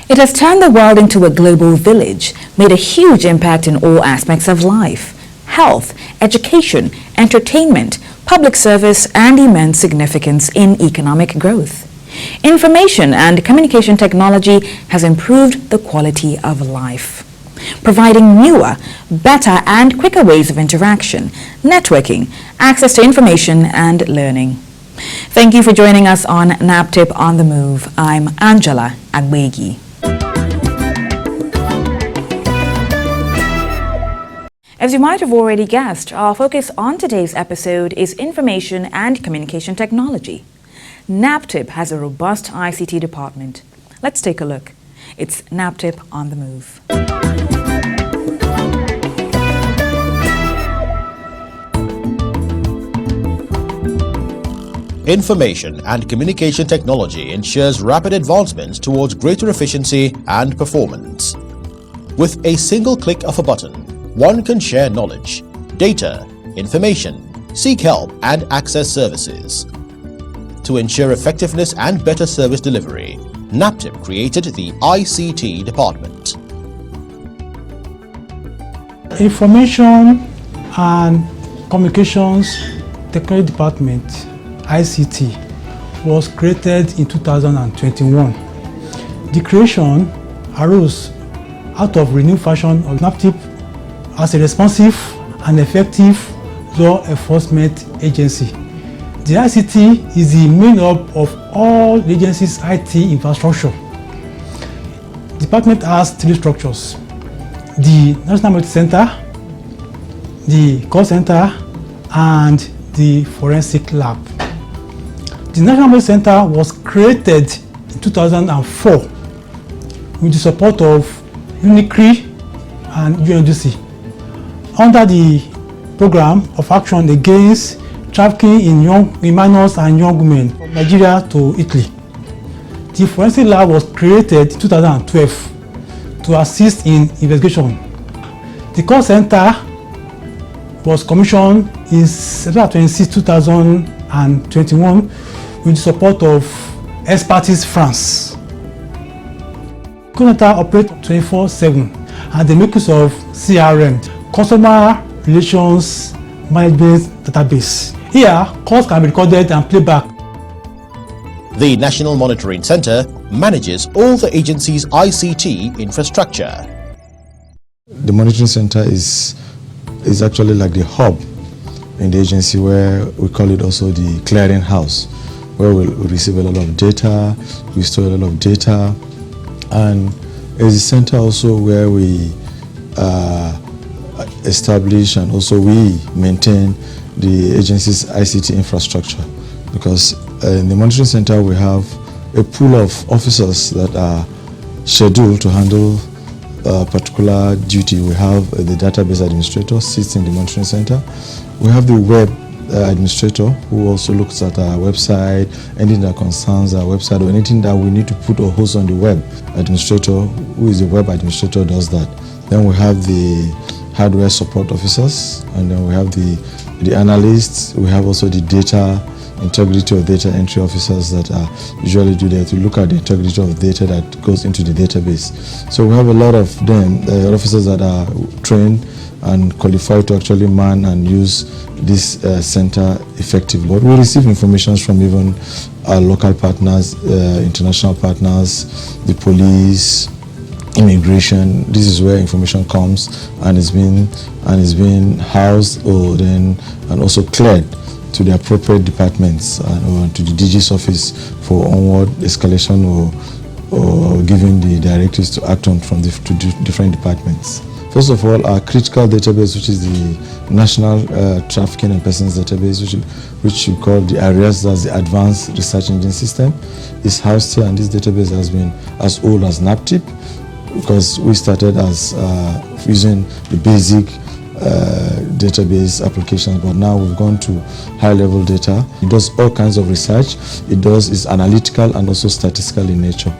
It has turned the world into a global village, made a huge impact in all aspects of life: health, education, entertainment, public service, and immense significance in economic growth. Information and communication technology has improved the quality of life, providing newer, better, and quicker ways of interaction, networking, access to information, and learning. Thank you for joining us on NAPTIP On The Move. I'm Angela Agbegi. As you might have already guessed, our focus on today's episode is information and communication technology. NAPTIP has a robust ICT department. Let's take a look. It's NAPTIP On The Move. Information and communication technology ensures rapid advancements towards greater efficiency and performance. With a single click of a button, one can share knowledge, data, information, seek help, and access services. To ensure effectiveness and better service delivery, NAPTIP created the ICT department. Information and Communications Technology Department, ICT, was created in 2021. The creation arose out of renewed fashion of NAPTIP as a responsive and effective law enforcement agency. The ICT is the main hub of all the agency's IT infrastructure. The department has three structures: the National Multi Center, the call center, and the forensic lab. The National Multi Center was created in 2004 with the support of UNICRI and UNDC under the program of action against trafficking in minors and young women from Nigeria to Italy. The forensic lab was created in 2012 to assist in investigation. The call center was commissioned in September 26, 2021 with the support of Expertise France. The call center operates 24/7 and the make use of CRM, Customer Relations Management Database. Here, calls can be recorded and played back. The National Monitoring Center manages all the agency's ICT infrastructure. The Monitoring Center is actually like the hub in the agency, where we call it also the clearing house, where we receive a lot of data, we store a lot of data, and it's a center also where we establish and also we maintain the agency's ICT infrastructure, because in the monitoring center we have a pool of officers that are scheduled to handle a particular duty. We have the database administrator sits in the monitoring center. We have the web administrator who also looks at our website, anything that concerns our website or anything that we need to put or host on the web. Administrator, who is the web administrator, does that. Then we have the hardware support officers, and then we have the analysts. We have also the data integrity or data entry officers that usually do that to look at the integrity of data that goes into the database. So we have a lot of them, officers that are trained and qualified to actually man and use this center effectively. But we receive information from even our local partners, international partners, the police, immigration. This is where information comes and is being housed and also cleared to the appropriate departments or to the DG's office for onward escalation or giving the directives to act on from different departments. First of all, our critical database, which is the National Trafficking and Persons Database, which we call the ARIAS, that's the Advanced Research Engine System, is housed here, and this database has been as old as NAPTIP, because we started as using the basic database applications, but now we've gone to high-level data. It does all kinds of research. It's analytical and also statistical in nature.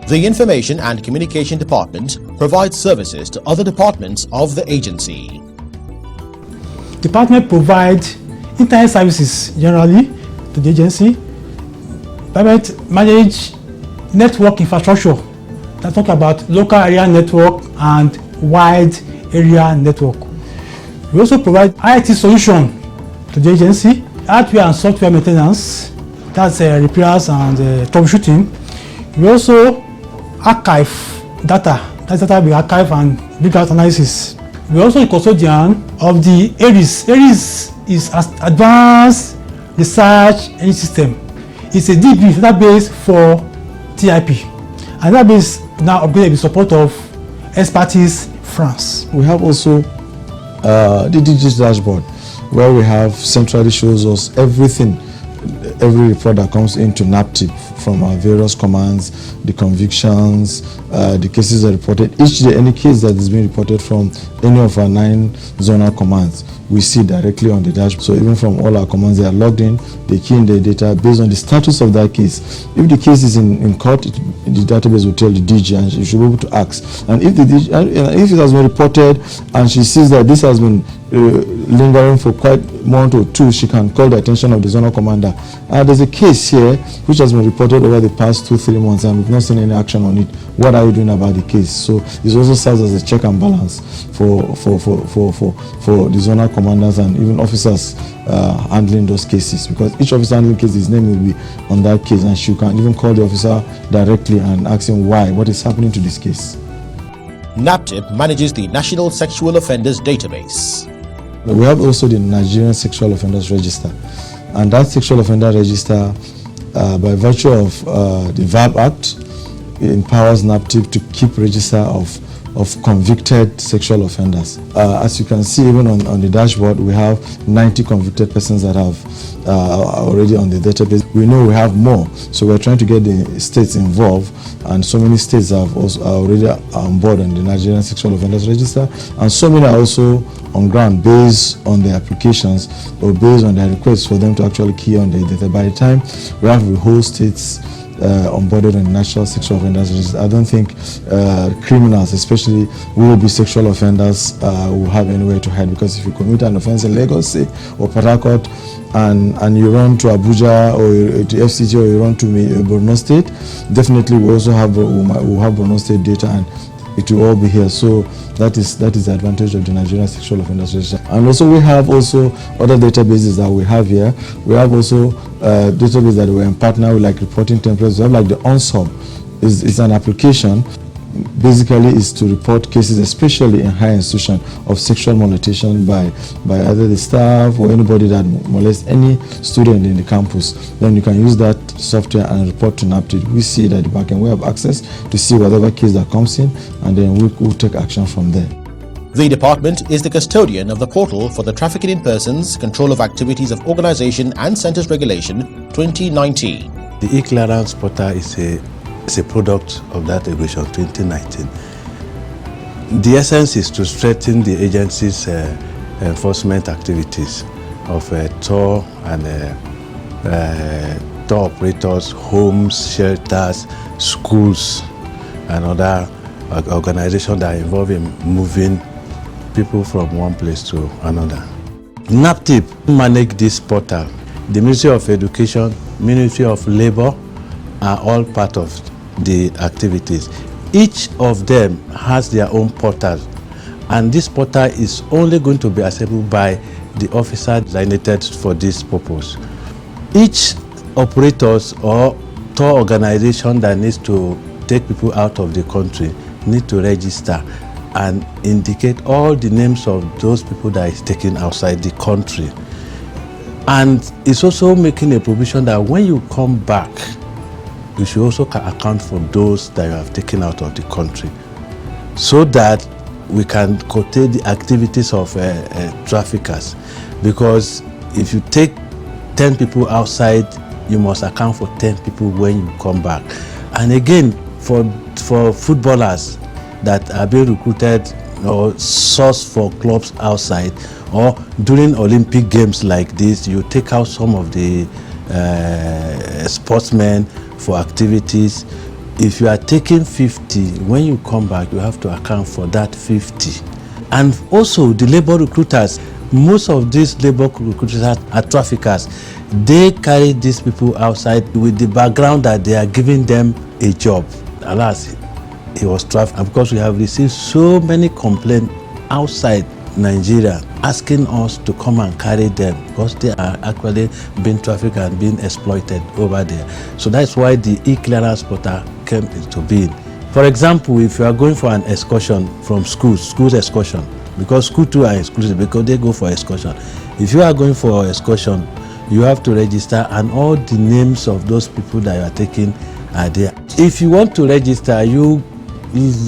The Information and Communication Department provides services to other departments of the agency. Department provides internet services generally to the agency. Department manage network infrastructure. That talk about local area network and wide area network. We also provide IT solution to the agency, hardware and software maintenance, that's repairs and troubleshooting. We also archive data, that data we archive and big data analysis. We also the custodian of the ARIS. ARIS is Advanced Research Engine System. It's a DB database for TIP. And that is now upgraded with support of Expertise France. We have also the digital dashboard, where we have centrally shows us everything, every report that comes into NAPTIP from our various commands, the convictions, the cases that are reported. Each day, any case that is being reported from any of our 9 zonal commands, we see directly on the dashboard. So even from all our commands, they are logged in, they key in their data based on the status of that case. If the case is in court, the database will tell the DG and she should be able to ask. And if if it has been reported and she sees that this has been lingering for quite a month or two, she can call the attention of the zonal commander. There's a case here which has been reported over the past 2-3 months and we've not seen any action on it. What are you doing about the case? So it also serves as a check and balance for the zonal commanders and even officers handling those cases, because each officer handling case, his name will be on that case, and she can even call the officer directly and ask him what is happening to this case. NAPTIP manages the National Sexual Offenders Database. We have also the Nigerian Sexual Offenders Register, and that Sexual Offender Register, by virtue of the VAB Act, empowers NAPTIP to keep register of convicted sexual offenders. As you can see, even on the dashboard, we have 90 convicted persons that have already on the database. We know we have more, so we're trying to get the states involved, and so many states have also already on board on the Nigerian Sexual Offenders Register, and so many are also on ground based on their applications or based on their requests for them to actually key on the data. By the time we have the whole states onboarded on the National Sexual Offenders Register, I don't think criminals, especially will be sexual offenders, will have anywhere to hide, because if you commit an offense in Lagos, say, or Port Harcourt, and you run to Abuja or to FCT, or you run to Borno State, definitely we'll have Borno State data and it will all be here. So that is the advantage of the Nigerian Sexual Offenders Register. And also we have also other databases that we have here. We have also databases that we're in partner with, like reporting templates. We have like the ONSOB. It's an application. Basically is to report cases, especially in higher institution, of sexual molestation by either the staff or anybody that molests any student in the campus. Then you can use that software and report to NAPTIP. We see it at the back end. We have access to see whatever case that comes in, and then we'll take action from there. The department is the custodian of the portal for the Trafficking in Persons, Control of Activities of Organization and Centers Regulation 2019. The e-clearance portal is a product of that regulation 2019. The essence is to strengthen the agency's enforcement activities of tour and tour operators, homes, shelters, schools, and other organizations that are involved in moving people from one place to another. NAPTIP manage this portal. The Ministry of Education, Ministry of Labor are all part of the activities. Each of them has their own portal, and this portal is only going to be accessible by the officer designated for this purpose. Each operators or tour organization that needs to take people out of the country need to register and indicate all the names of those people that is taken outside the country. And it's also making a provision that when you come back, you should also account for those that you have taken out of the country, so that we can curtail the activities of traffickers. Because if you take 10 people outside, you must account for 10 people when you come back. And again, for footballers that are being recruited or sourced for clubs outside, or during Olympic Games like this, you take out some of the sportsmen for activities. If you are taking 50, when you come back, you have to account for that 50. And also the labor recruiters, most of these labor recruiters are traffickers. They carry these people outside with the background that they are giving them a job. Alas, he was trafficked, because we have received so many complaints outside Nigeria asking us to come and carry them, because they are actually being trafficked and being exploited over there. So that's why the e-clearance portal came into being. For example, if you are going for an excursion from schools excursion, because school too are exclusive because they go for excursion. If you are going for excursion, you have to register, and all the names of those people that you are taking are there. If you want to register, you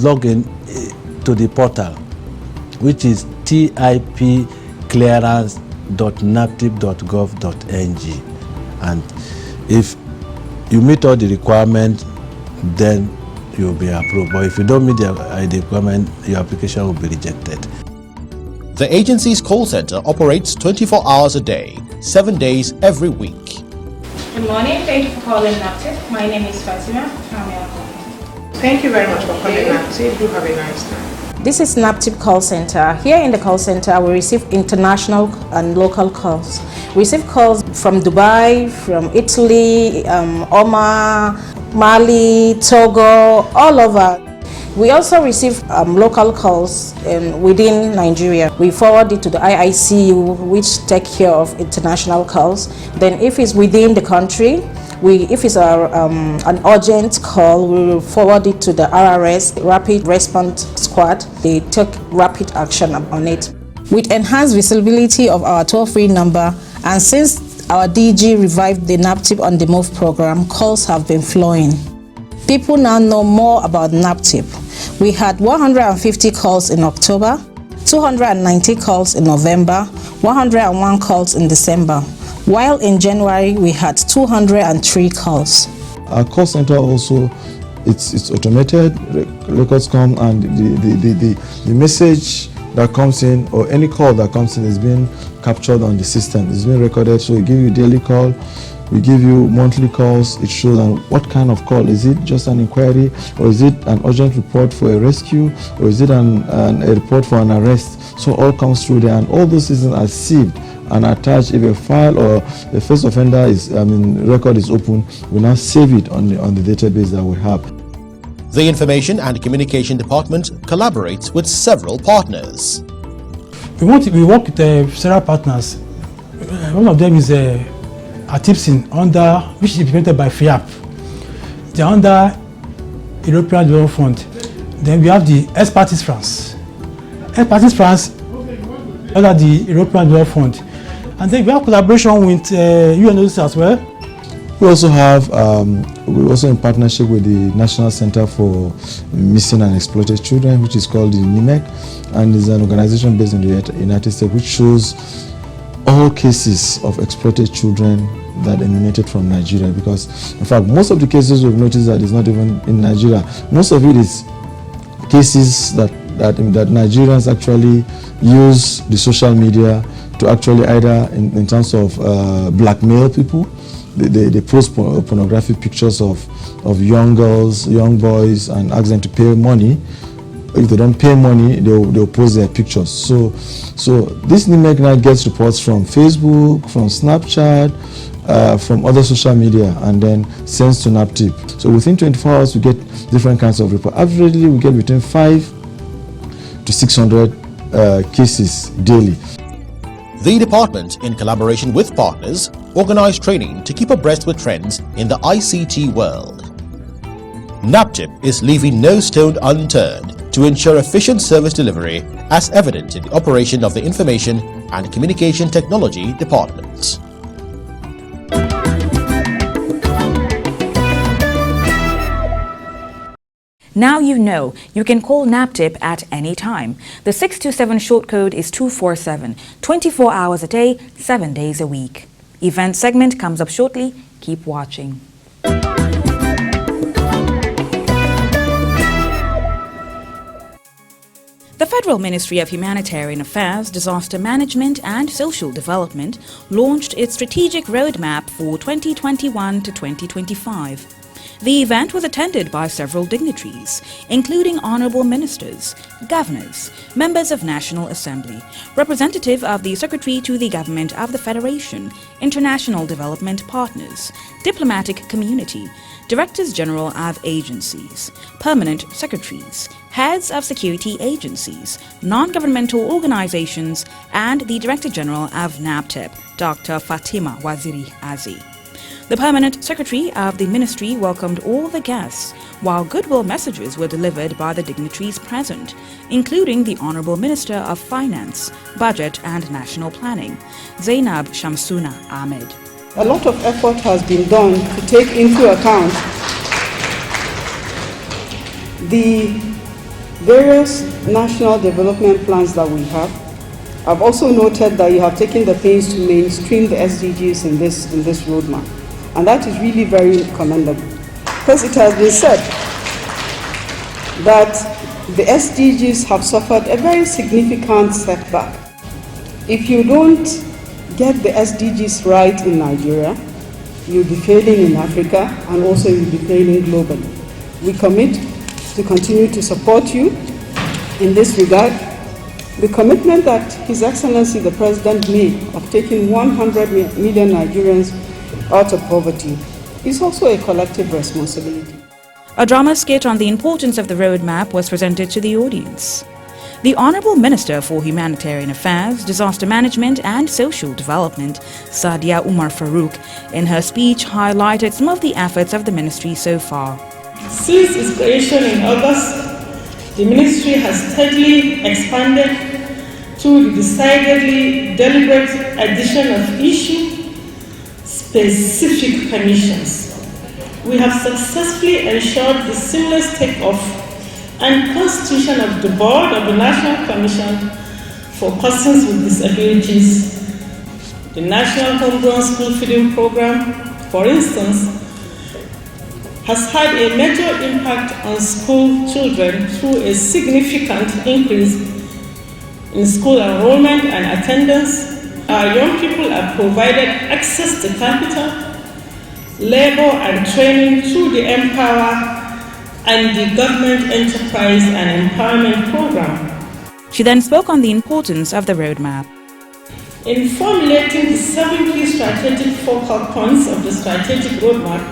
log in to the portal, which is tipclearance.naptip.gov.ng, and if you meet all the requirements, then you'll be approved. But if you don't meet the requirement, your application will be rejected. The agency's call center operates 24 hours a day, 7 days every week. Good morning. Thank you for calling NAPTIP. My name is Fatima. Thank you very much for calling NAPTIP. Do have a nice time. This is NAPTIP call center. Here in the call center, we receive international and local calls. We receive calls from Dubai, from Italy, Oman, Mali, Togo, all over. We also receive local calls within Nigeria. We forward it to the IICU, which take care of international calls. Then if it's within the country, if it's an urgent call, we will forward it to the RRS, Rapid Response Squad. They take rapid action on it. With enhanced visibility of our toll-free number, and since our DG revived the NAPTIP On The Move program, calls have been flowing. People now know more about NAPTIP. We had 150 calls in October, 290 calls in November, 101 calls in December, while in January we had 203 calls. Our call center also, it's automated. Records come, and the message that comes in, or any call that comes in, is being captured on the system. It's being recorded. So we give you daily call, we give you monthly calls. It shows what kind of call. Is it just an inquiry, or is it an urgent report for a rescue, or is it a report for an arrest? So all comes through there, and all those systems are saved and attached. If a file or the first offender record is open, we now save it on the database that we have. The Information and Communication Department collaborates with several partners. We work with several partners. One of them is ATIPSIN, which is implemented by FIAP. They are under European Development Fund. Then we have the Expertise France. Expertise France under the European Development Fund. And then we have collaboration with UNODC as well. We also have, we're also in partnership with the National Center for Missing and Exploited Children, which is called the NIMEC, and is an organization based in the United States, which shows all cases of exploited children that emanated from Nigeria. Because, in fact, most of the cases we've noticed that is not even in Nigeria. Most of it is cases that Nigerians actually use the social media to actually either, in terms of blackmail people. They post pornographic pictures of young girls, young boys, and ask them to pay money. If they don't pay money, they'll post their pictures. So this NIMEC now gets reports from Facebook, from Snapchat, from other social media, and then sends to NAPTIP. So within 24 hours, we get different kinds of reports. Averagely, we get between 500 to 600 cases daily. The department, in collaboration with partners, organize training to keep abreast with trends in the ICT world. NAPTIP is leaving no stone unturned to ensure efficient service delivery, as evident in the operation of the Information and Communication Technology departments. Now you know, you can call NAPTIP at any time. The 627 short code is 247, 24 hours a day, 7 days a week. Event segment comes up shortly. Keep watching. The Federal Ministry of Humanitarian Affairs, Disaster Management and Social Development launched its strategic roadmap for 2021 to 2025. The event was attended by several dignitaries, including honorable ministers, governors, members of National Assembly, representative of the Secretary to the Government of the Federation, international development partners, diplomatic community, directors general of agencies, permanent secretaries, heads of security agencies, non-governmental organizations, and the Director General of NAPTIP, Dr. Fatima Waziri Azi. The Permanent Secretary of the Ministry welcomed all the guests, while goodwill messages were delivered by the dignitaries present, including the Honorable Minister of Finance, Budget and National Planning, Zainab Shamsuna Ahmed. A lot of effort has been done to take into account the various national development plans that we have. I've also noted that you have taken the pains to mainstream the SDGs in this roadmap. And that is really very commendable, because it has been said that the SDGs have suffered a very significant setback. If you don't get the SDGs right in Nigeria, you'll be failing in Africa, and also you'll be failing globally. We commit to continue to support you in this regard. The commitment that His Excellency the President made of taking 100 million Nigerians out of poverty is also a collective responsibility. A drama skit on the importance of the roadmap was presented to the audience. The Honorable Minister for Humanitarian Affairs, Disaster Management and Social Development, Sadia Umar Farouk, in her speech highlighted some of the efforts of the ministry so far. Since its creation in August, the ministry has steadily expanded through the decidedly deliberate addition of issue-specific commissions. We have successfully ensured the seamless take-off and constitution of the Board of the National Commission for Persons with Disabilities. The National Homegrown School Feeding Program, for instance, has had a major impact on school children through a significant increase in school enrollment and attendance. Our young people are provided access to capital, labor and training through the Empower and the Government Enterprise and Empowerment Program. She then spoke on the importance of the roadmap. In formulating the 7 key strategic focal points of the strategic roadmap,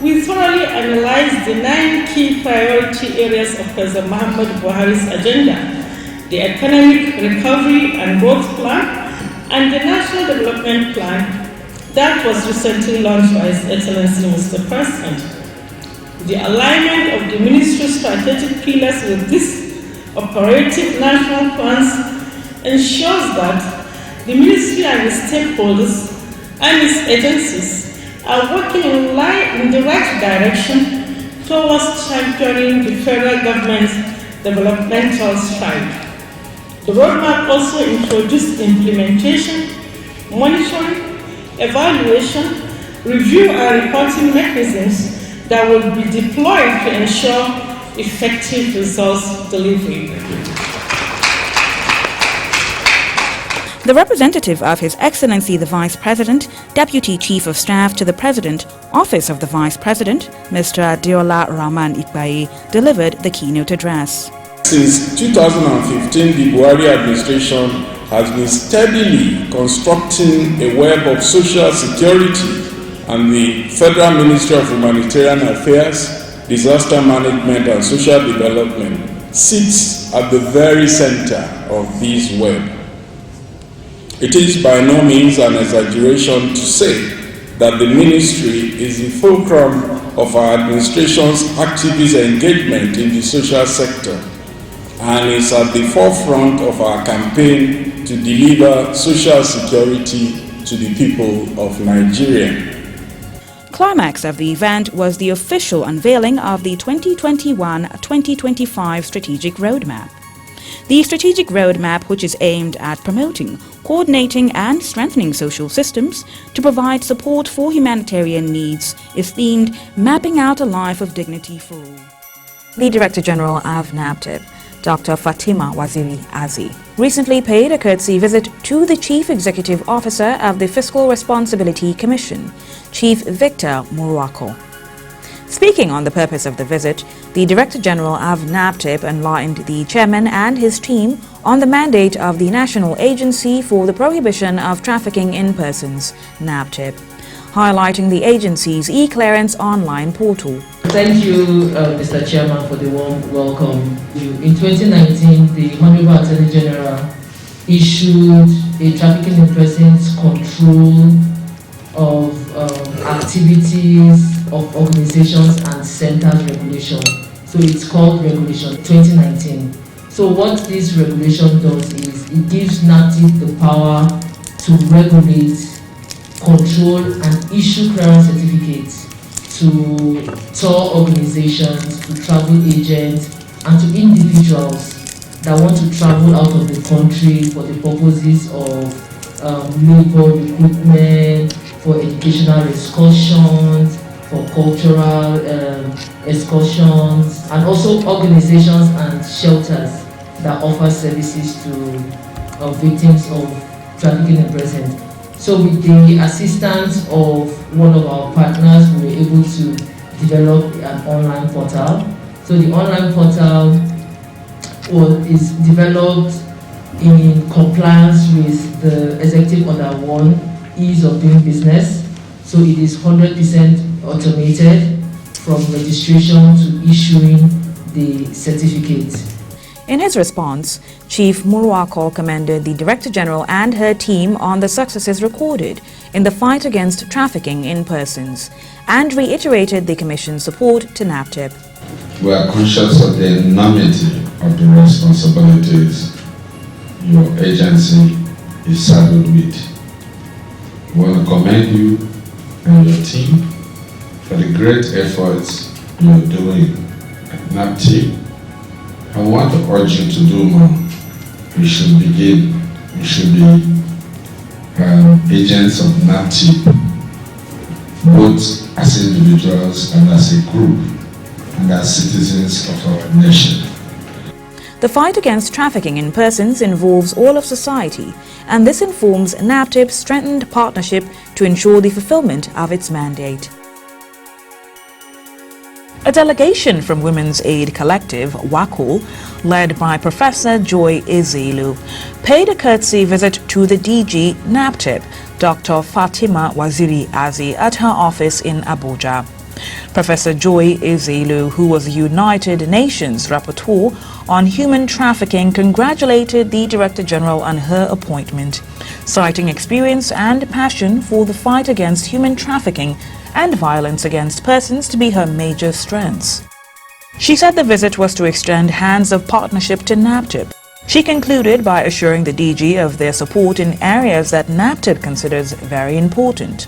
we thoroughly analyzed the 9 key priority areas of President Muhammad Buhari's agenda: the Economic Recovery and Growth Plan and the National Development Plan that was recently launched by His Excellency Mr. President. The alignment of the ministry's strategic pillars with these operative national plans ensures that the ministry and its stakeholders and its agencies are working in the right direction towards championing the federal government's developmental stride. The roadmap also introduced implementation, monitoring, evaluation, review and reporting mechanisms that will be deployed to ensure effective results delivery. The representative of His Excellency the Vice President, Deputy Chief of Staff to the President, Office of the Vice President, Mr. Adeola Rahman Ikpaye, delivered the keynote address. Since 2015, the Buhari administration has been steadily constructing a web of social security, and the Federal Ministry of Humanitarian Affairs, Disaster Management and Social Development sits at the very center of this web. It is by no means an exaggeration to say that the ministry is the fulcrum of our administration's activist engagement in the social sector and is at the forefront of our campaign to deliver social security to the people of Nigeria. Climax of the event was the official unveiling of the 2021-2025 Strategic Roadmap. The Strategic Roadmap, which is aimed at promoting, coordinating and strengthening social systems to provide support for humanitarian needs, is themed Mapping Out a Life of Dignity for All. The Director General of NAPTIP, Dr. Fatima Waziri Azi, recently paid a courtesy visit to the Chief Executive Officer of the Fiscal Responsibility Commission, Chief Victor Muruako. Speaking on the purpose of the visit, the Director General of NAPTIP enlightened the Chairman and his team on the mandate of the National Agency for the Prohibition of Trafficking in Persons, NAPTIP, highlighting the agency's e-clearance online portal. Thank you, Mr. Chairman, for the warm welcome. In 2019, the Honorable Attorney General issued a Trafficking in Persons Control of Activities of Organizations and Centers Regulation. So it's called Regulation 2019. So what this regulation does is it gives NAPTIP the power to regulate, control and issue clearance certificates to tour organizations, to travel agents and to individuals that want to travel out of the country for the purposes of labor recruitment, for educational excursions, for cultural excursions, and also organizations and shelters that offer services to victims of trafficking in persons. So with the assistance of one of our partners, we were able to develop an online portal. So the online portal is developed in compliance with the Executive Order 1, Ease of Doing Business. So it is 100% automated from registration to issuing the certificate. In his response, Chief Muruako commended the Director General and her team on the successes recorded in the fight against trafficking in persons and reiterated the Commission's support to NAPTIP. We are conscious of the enormity of the responsibilities your agency is saddled with. We want to commend you and your team for the great efforts you are doing at NAPTIP. I want to urge you to do more. We should begin. We should be agents of NAPTIP, both as individuals and as a group, and as citizens of our nation. The fight against trafficking in persons involves all of society, and this informs NAPTIP's strengthened partnership to ensure the fulfillment of its mandate. A delegation from Women's Aid Collective, WACO, led by Professor Joy Ezelu, paid a courtesy visit to the DG NAPTIP, Dr. Fatima Waziri Azi, at her office in Abuja. Professor Joy Ezelu, who was the United Nations Rapporteur on Human Trafficking, congratulated the Director General on her appointment, citing experience and passion for the fight against human trafficking and violence against persons to be her major strengths. She said the visit was to extend hands of partnership to NAPTIP. She concluded by assuring the DG of their support in areas that NAPTIP considers very important.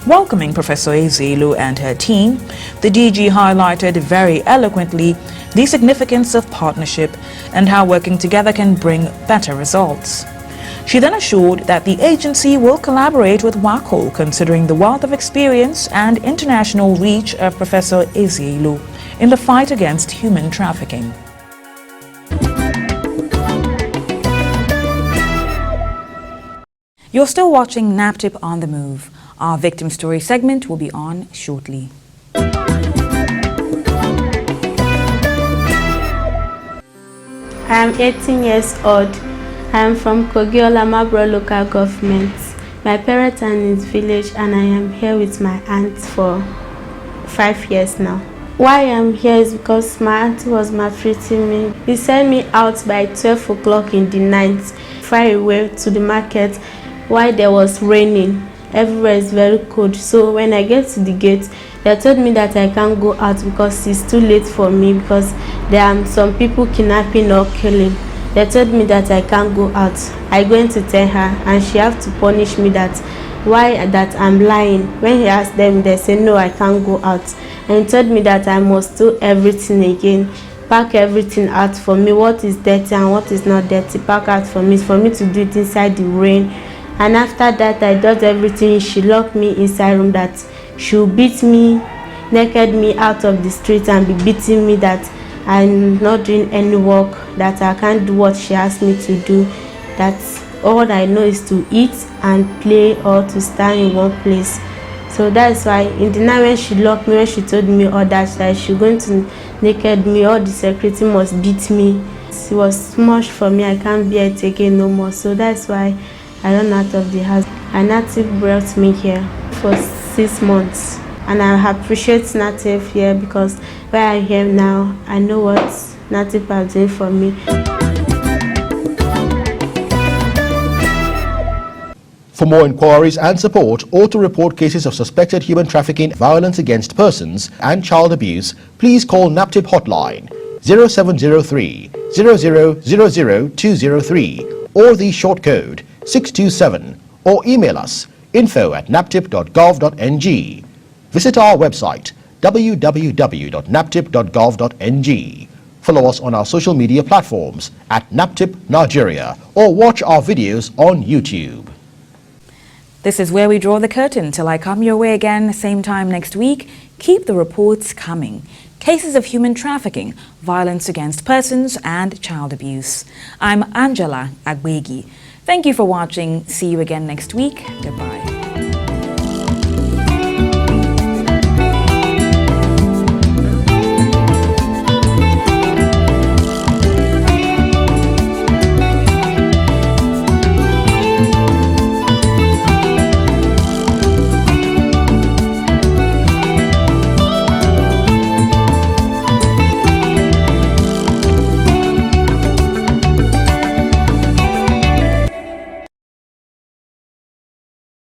Welcoming Professor Ezelu and her team, the DG highlighted very eloquently the significance of partnership and how working together can bring better results. She then assured that the agency will collaborate with WACO, considering the wealth of experience and international reach of Professor Ezelu in the fight against human trafficking. You're still watching NAPTIP On The Move. Our victim story segment will be on shortly. I am 18 years old. I am from Kogiola Mabro local government. My parents are in this village and I am here with my aunt for 5 years now. Why I am here is because my auntie was maltreating me. He sent me out by 12 o'clock in the night, far away to the market while there was raining. everywhere is very cold. So when I get to the gate, they told me that I can't go out because it's too late for me, because there are some people kidnapping or killing. They told me that I can't go out. I going to tell her, and she have to punish me that why that I'm lying. When he asked them, they say no, I can't go out. And he told me that I must do everything again, pack everything out for me, what is dirty and what is not dirty, pack out for me to do it inside the rain. And after that, I did everything. She locked me inside room, that she'll beat me, naked me out of the street and be beating me that I'm not doing any work, that I can't do what she asked me to do, that all I know is to eat and play or to stand in one place. So that's why in the night when she locked me, when she told me all that she's going to naked me, all the security must beat me. It was too much for me. I can't bear it again no more. So that's why I ran out of the house. And NAPTIP brought me here for 6 months. And I appreciate NAPTIP here, because where I am now, I know what NAPTIP has done for me. For more inquiries and support, or to report cases of suspected human trafficking, violence against persons and child abuse, please call NAPTIP hotline 0703 0000203 or the short code 627, or email us info@naptip.gov.ng. Visit our website www.naptip.gov.ng. Follow us on our social media platforms @NAPTIP Nigeria, or watch our videos on YouTube. This is where we draw the curtain till I come your way again, same time next week. Keep the reports coming. Cases of human trafficking, violence against persons, and child abuse. I'm Angela Agbegi. Thank you for watching. See you again next week. Goodbye.